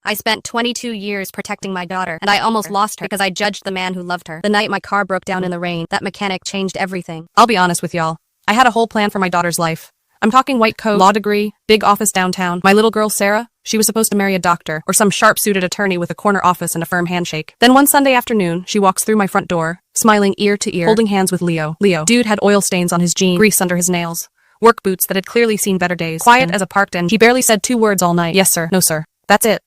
I spent 22 years protecting my daughter, and I almost lost her because I judged the man who loved her. The night my car broke down in the rain, that mechanic changed everything. I'll be honest with y'all. I had a whole plan for my daughter's life. I'm talking white coat, law degree, big office downtown. My little girl, Sarah, she was supposed to marry a doctor or some sharp-suited attorney with a corner office and a firm handshake. Then one Sunday afternoon, she walks through my front door, smiling ear to ear, holding hands with Leo. Dude had oil stains on his jeans, grease under his nails, work boots that had clearly seen better days, quiet as a parked engine. He barely said 2 words all night. Yes, sir. No, sir. That's it.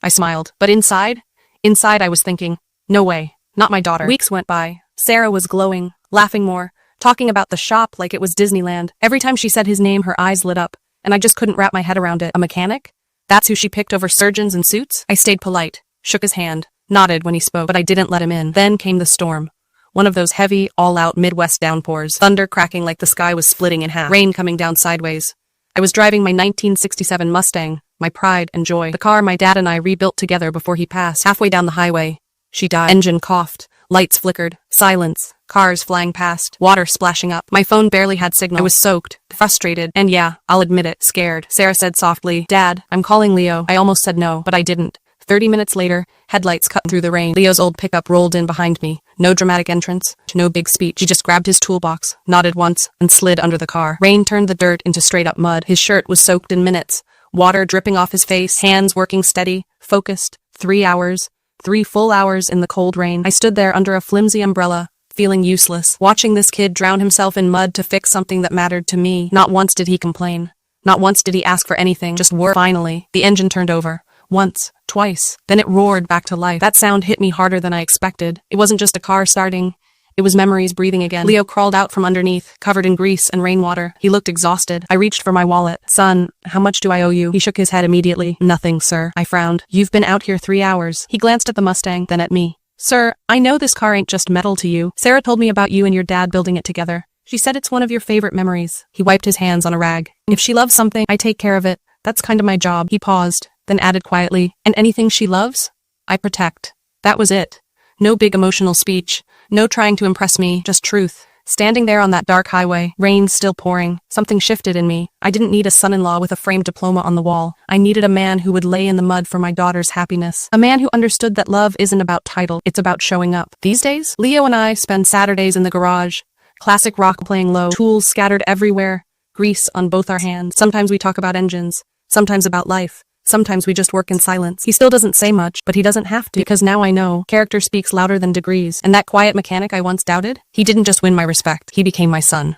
I smiled. But inside I was thinking, no way, not my daughter. Weeks went by. Sarah was glowing, laughing more, talking about the shop like it was Disneyland. Every time she said his name, her eyes lit up, and I just couldn't wrap my head around it. A mechanic? That's who she picked over surgeons and suits? I stayed polite, shook his hand, nodded when he spoke, but I didn't let him in. Then came the storm. One of those heavy, all-out Midwest downpours, thunder cracking like the sky was splitting in half, rain coming down sideways. I was driving my 1967 Mustang, my pride and joy, the car my dad and I rebuilt together before he passed. Halfway down the highway, she died. Engine coughed, lights flickered, silence, cars flying past, water splashing up. My phone barely had signal. I was soaked, frustrated, and yeah, I'll admit it, scared. Sarah said softly, "Dad, I'm calling Leo." I almost said no, but I didn't. 30 minutes later, headlights cut through the rain. Leo's old pickup rolled in behind me. No dramatic entrance, no big speech. He just grabbed his toolbox, nodded once, and slid under the car. Rain turned the dirt into straight-up mud. His shirt was soaked in minutes. Water dripping off his face, hands working steady, focused. 3 hours. 3 full hours in the cold rain. I stood there under a flimsy umbrella, feeling useless, watching this kid drown himself in mud to fix something that mattered to me. Not once did he complain. Not once did he ask for anything, just work. Finally, the engine turned over. Once, twice, then it roared back to life. That sound hit me harder than I expected. It wasn't just a car starting. It was memories breathing again. Leo crawled out from underneath, covered in grease and rainwater. He looked exhausted. I reached for my wallet. "Son, how much do I owe you?" He shook his head immediately. "Nothing, sir." I frowned. "You've been out here 3 hours. He glanced at the Mustang, then at me. "Sir, I know this car ain't just metal to you. Sarah told me about you and your dad building it together. She said it's one of your favorite memories." He wiped his hands on a rag. "If she loves something, I take care of it. That's kind of my job." He paused, then added quietly, "And anything she loves, I protect." That was it. No big emotional speech. No trying to impress me, just truth. Standing there on that dark highway, rain still pouring, something shifted in me. I didn't need a son-in-law with a framed diploma on the wall. I needed a man who would lay in the mud for my daughter's happiness. A man who understood that love isn't about title, it's about showing up. These days, Leo and I spend Saturdays in the garage. Classic rock playing low, tools scattered everywhere, grease on both our hands. Sometimes we talk about engines, sometimes about life. Sometimes we just work in silence. He still doesn't say much, but he doesn't have to, because now I know character speaks louder than degrees. And that quiet mechanic I once doubted, he didn't just win my respect, he became my son.